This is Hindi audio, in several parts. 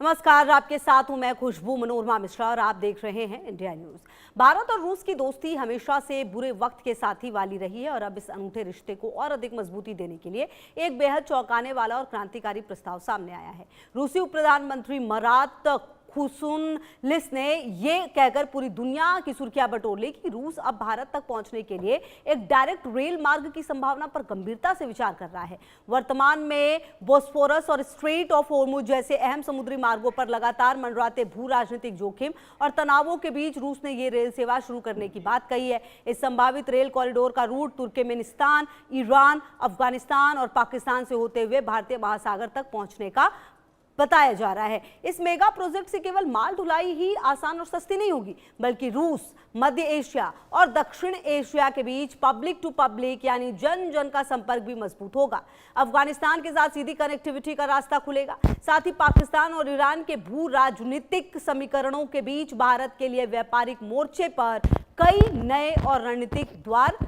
नमस्कार, आपके साथ हूं मैं खुशबू मनोरमा मिश्रा और आप देख रहे हैं इंडिया न्यूज। भारत और रूस की दोस्ती हमेशा से बुरे वक्त के साथी वाली रही है और अब इस अनूठे रिश्ते को और अधिक मजबूती देने के लिए एक बेहद चौंकाने वाला और क्रांतिकारी प्रस्ताव सामने आया है। रूसी उप प्रधानमंत्री मरात खुसुनलिस ने ये कहकर पूरी दुनिया की सुर्खियां बटोर ली कि रूस अब भारत तक पहुंचने के लिए एक डायरेक्ट रेल मार्ग की संभावना पर गंभीरता से विचार कर रहा है। वर्तमान में बोस्फोरस और स्ट्रेट ऑफ होर्मुज जैसे अहम समुद्री मार्गों पर लगातार मंडराते भू राजनीतिक जोखिम और तनावों के बीच रूस ने ये रेल सेवा शुरू करने की बात कही है। इस संभावित रेल कॉरिडोर का रूट तुर्कमेनिस्तान, ईरान, अफगानिस्तान और पाकिस्तान से होते हुए भारतीय महासागर तक पहुंचने का बताया जा रहा है। इस मेगा प्रोजेक्ट से केवल माल ढुलाई ही आसान और सस्ती नहीं होगी, बल्कि रूस, मध्य एशिया और दक्षिण एशिया के बीच पब्लिक टू पब्लिक यानी जन जन का संपर्क भी मजबूत होगा। अफगानिस्तान के साथ सीधी कनेक्टिविटी का रास्ता खुलेगा। साथ ही पाकिस्तान और ईरान के भू राजनीतिक समीकरणों के बीच भारत के लिए व्यापारिक मोर्चे पर कई नए और रणनीतिक द्वार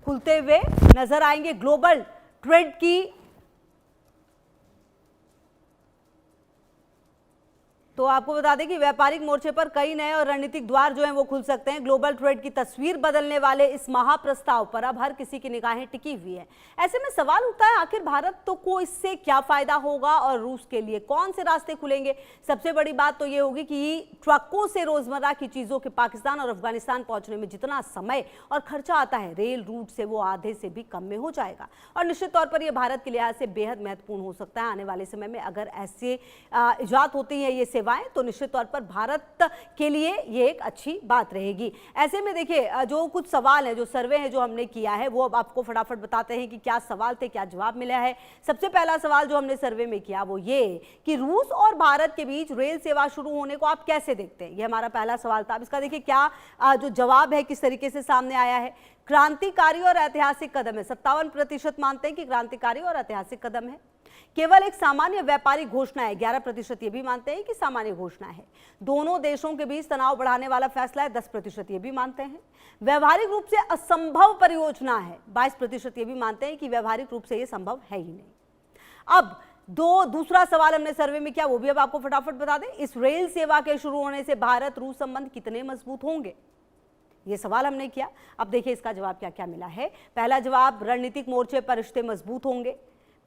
खुलते हुए नजर आएंगे। ग्लोबल ट्रेड की तो आपको बता दें कि व्यापारिक मोर्चे पर कई नए और रणनीतिक द्वार जो हैं वो खुल सकते हैं। ग्लोबल ट्रेड की तस्वीर बदलने वाले इस महाप्रस्ताव पर अब हर किसी की निगाहें टिकी हुई है। ऐसे में सवाल उठता है, आखिर भारत को इससे क्या फायदा होगा और रूस के लिए कौन से रास्ते खुलेंगे। सबसे बड़ी बात तो ये होगी कि ट्रकों से रोजमर्रा की चीजों के पाकिस्तान और अफगानिस्तान पहुंचने में जितना समय और खर्चा आता है, रेल रूट से वो आधे से भी कम में हो जाएगा और निश्चित तौर पर यह भारत के लिहाज से बेहद महत्वपूर्ण हो सकता है। आने वाले समय में अगर ऐसे इजाद होती है ये सेवाएं तो निश्चित तौर पर भारत के लिए ये एक अच्छी बात रहेगी। ऐसे में देखिए, जो कुछ सवाल है, जो सर्वे है जो हमने किया है, वो अब आपको फटाफट बताते हैं कि क्या सवाल थे, क्या जवाब मिला है। सबसे पहला सवाल जो हमने सर्वे में किया वो ये कि रूस और भारत के बीच रेल सेवा शुरू होने को आप कैसे देखते हैं, ये हमारा पहला सवाल था। अब इसका देखिए क्या जो जवाब है किस तरीके से सामने आया है। क्रांतिकारी और ऐतिहासिक कदम है, 57% मानते हैं कि क्रांतिकारी और ऐतिहासिक कदम है। केवल एक सामान्य व्यापारिक घोषणा है, 11% ये भी मानते हैं कि सामान्य घोषणा है। दोनों देशों के बीच तनाव बढ़ाने वाला फैसला है, 10% ये भी मानते हैं। व्यवहारिक रूप से असंभव परियोजना है, 22% ये भी मानते हैं कि व्यवहारिक रूप से ये संभव है ही नहीं। अब दूसरा सवाल हमने सर्वे में किया, वो भी अब आपको फटाफट बता दें। इस रेल सेवा के शुरू होने से भारत रूस संबंध कितने मजबूत होंगे, ये सवाल हमने किया। अब देखिए इसका जवाब क्या क्या मिला है। पहला जवाब, रणनीतिक मोर्चे पर रिश्ते मजबूत होंगे,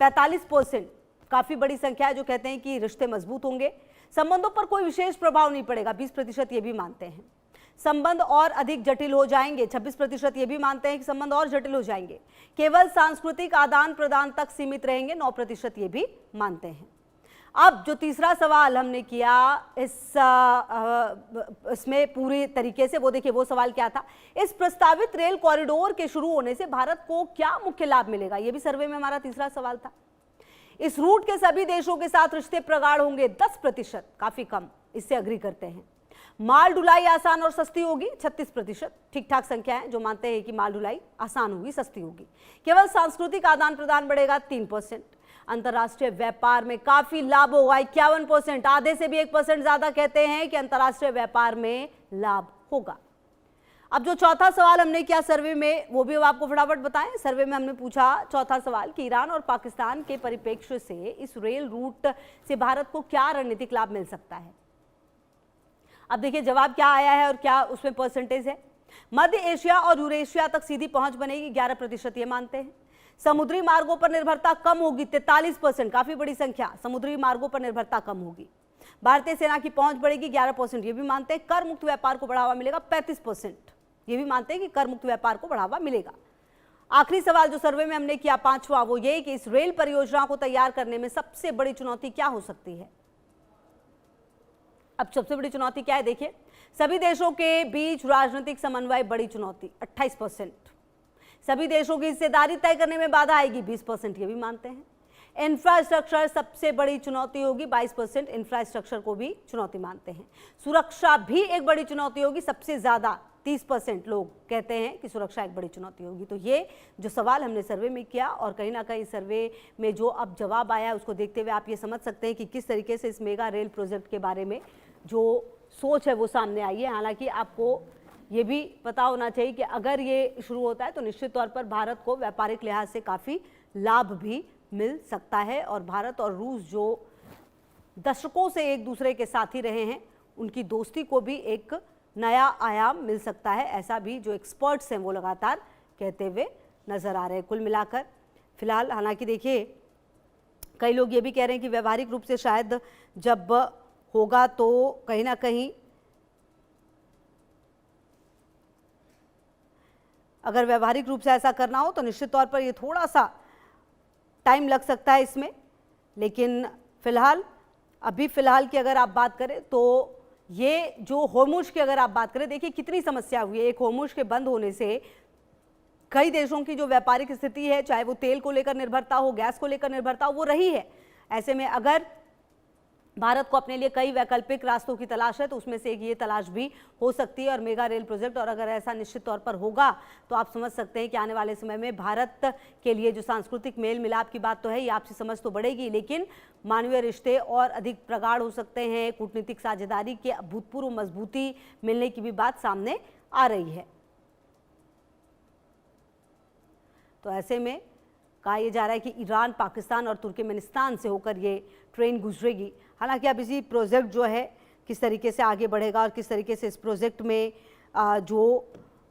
45%, काफी बड़ी संख्या है जो कहते हैं कि रिश्ते मजबूत होंगे। संबंधों पर कोई विशेष प्रभाव नहीं पड़ेगा, 20% ये भी मानते हैं। संबंध और अधिक जटिल हो जाएंगे, 26% ये भी मानते हैं कि संबंध और जटिल हो जाएंगे। केवल सांस्कृतिक आदान प्रदान तक सीमित रहेंगे, 9% ये भी मानते हैं। अब जो तीसरा सवाल हमने किया इसमें पूरी तरीके से, वो देखिए वो सवाल क्या था, इस प्रस्तावित रेल कॉरिडोर के शुरू होने से भारत को क्या मुख्य लाभ मिलेगा, ये भी सर्वे में हमारा तीसरा सवाल था। इस रूट के सभी देशों के साथ रिश्ते प्रगाढ़ होंगे, 10%, काफी कम, इससे अग्री करते हैं। माल ढुलाई आसान और सस्ती होगी, 36%, ठीक ठाक संख्या है जो मानते हैं कि माल ढुलाई आसान होगी, सस्ती होगी। केवल सांस्कृतिक आदान प्रदान बढ़ेगा, 3%। अंतर्राष्ट्रीय व्यापार में काफी लाभ होगा, 51%, आधे से भी 1% ज्यादा कहते हैं कि अंतर्राष्ट्रीय व्यापार में लाभ होगा। अब जो चौथा सवाल हमने किया सर्वे में, वो भी आपको फटाफट बताएं। सर्वे में हमने पूछा चौथा सवाल कि ईरान और पाकिस्तान के परिप्रेक्ष्य से इस रेल रूट से भारत को क्या रणनीतिक लाभ मिल सकता है। अब देखिए जवाब क्या आया है और क्या उसमें परसेंटेज है। मध्य एशिया और यूरेशिया तक सीधी पहुंच बनेगी, 11% ये मानते हैं। समुद्री मार्गों पर निर्भरता कम होगी, 43%, काफी बड़ी संख्या, समुद्री मार्गों पर निर्भरता कम होगी। भारतीय सेना की पहुंच बढ़ेगी, 11% ये भी मानते हैं। कर मुक्त व्यापार को बढ़ावा मिलेगा, 35% ये भी मानते हैं कि कर मुक्त व्यापार को बढ़ावा मिलेगा। आखिरी सवाल जो सर्वे में हमने किया, पांचवा, वो ये कि इस रेल परियोजना को तैयार करने में सबसे बड़ी चुनौती क्या हो सकती है। अब सबसे बड़ी चुनौती क्या है, देखिए सभी देशों के बीच राजनीतिक समन्वय बड़ी चुनौती, 28%। सभी देशों की हिस्सेदारी तय करने में बाधा आएगी, 20% ये भी मानते हैं। इंफ्रास्ट्रक्चर सबसे बड़ी चुनौती होगी, 22% इंफ्रास्ट्रक्चर को भी चुनौती मानते हैं। सुरक्षा भी एक बड़ी चुनौती होगी, सबसे ज्यादा 30% लोग कहते हैं कि सुरक्षा एक बड़ी चुनौती होगी। तो ये जो सवाल हमने सर्वे में किया और कहीं ना कहीं सर्वे में जो अब जवाब आया है उसको देखते हुए आप ये समझ सकते हैं कि किस तरीके से इस मेगा रेल प्रोजेक्ट के बारे में जो सोच है वो सामने आई है। हालांकि आपको ये भी पता होना चाहिए कि अगर ये शुरू होता है तो निश्चित तौर पर भारत को व्यापारिक लिहाज से काफ़ी लाभ भी मिल सकता है और भारत और रूस जो दशकों से एक दूसरे के साथी रहे हैं, उनकी दोस्ती को भी एक नया आयाम मिल सकता है, ऐसा भी जो एक्सपर्ट्स हैं वो लगातार कहते हुए नजर आ रहे हैं। कुल मिलाकर फिलहाल हालांकि देखिए कई लोग ये भी कह रहे हैं कि व्यवहारिक रूप से शायद जब होगा तो कहीं ना कहीं अगर व्यवहारिक रूप से ऐसा करना हो तो निश्चित तौर पर ये थोड़ा सा टाइम लग सकता है इसमें, लेकिन अभी फिलहाल की अगर आप बात करें तो ये जो होर्मुज की अगर आप बात करें, देखिए कितनी समस्या हुई है। एक होर्मुज के बंद होने से कई देशों की जो व्यापारिक स्थिति है, चाहे वो तेल को लेकर निर्भरता हो, गैस को लेकर निर्भरता हो, वो रही है। ऐसे में अगर भारत को अपने लिए कई वैकल्पिक रास्तों की तलाश है तो उसमें से एक ये तलाश भी हो सकती है और मेगा रेल प्रोजेक्ट, और अगर ऐसा निश्चित तौर पर होगा तो आप समझ सकते हैं कि आने वाले समय में भारत के लिए जो सांस्कृतिक मेल मिलाप की बात तो है, ये आपसी समझ तो बढ़ेगी, लेकिन मानवीय रिश्ते और अधिक प्रगाढ़ हो सकते हैं। कूटनीतिक साझेदारी के अभूतपूर्व मजबूती मिलने की भी बात सामने आ रही है। तो ऐसे में कहा यह जा रहा है कि ईरान, पाकिस्तान और तुर्कमेनिस्तान से होकर ये ट्रेन गुजरेगी। हालांकि अब इसी प्रोजेक्ट जो है किस तरीके से आगे बढ़ेगा और किस तरीके से इस प्रोजेक्ट में जो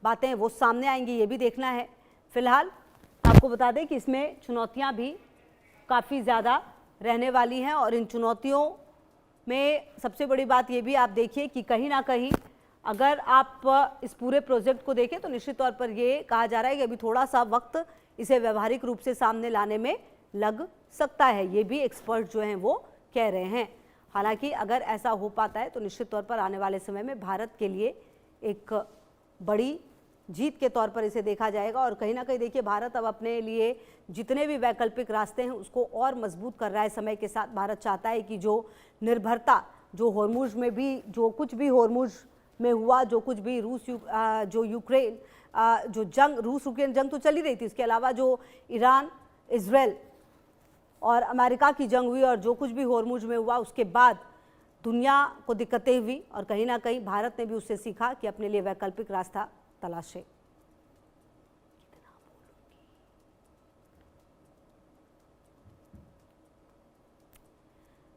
बातें हैं वो सामने आएंगी, ये भी देखना है। फिलहाल आपको बता दें कि इसमें चुनौतियां भी काफ़ी ज़्यादा रहने वाली हैं और इन चुनौतियों में सबसे बड़ी बात ये भी आप देखिए कि कहीं ना कहीं अगर आप इस पूरे प्रोजेक्ट को देखें तो निश्चित तौर पर ये कहा जा रहा है कि अभी थोड़ा सा वक्त इसे व्यवहारिक रूप से सामने लाने में लग सकता है, ये भी एक्सपर्ट जो हैं वो कह रहे हैं। हालांकि अगर ऐसा हो पाता है तो निश्चित तौर पर आने वाले समय में भारत के लिए एक बड़ी जीत के तौर पर इसे देखा जाएगा और कहीं ना कहीं देखिए भारत अब अपने लिए जितने भी वैकल्पिक रास्ते हैं उसको और मजबूत कर रहा है समय के साथ। भारत चाहता है कि जो निर्भरता जो होर्मुज में भी जो कुछ भी होर्मुज में हुआ, जो कुछ भी जो यूक्रेन जो जंग, रूस यूक्रेन जंग तो चली रही थी, इसके अलावा जो ईरान, इजराइल और अमेरिका की जंग हुई और जो कुछ भी होर्मुज में हुआ, उसके बाद दुनिया को दिक्कतें हुई और कहीं ना कहीं भारत ने भी उससे सीखा कि अपने लिए वैकल्पिक रास्ता तलाशे।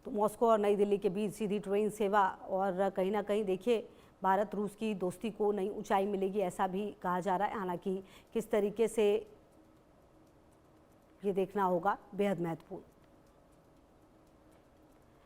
तो मॉस्को और नई दिल्ली के बीच सीधी ट्रेन सेवा और कहीं ना कहीं देखिए भारत रूस की दोस्ती को नई ऊंचाई मिलेगी, ऐसा भी कहा जा रहा है। हालांकि किस तरीके से ये देखना होगा, बेहद महत्वपूर्ण।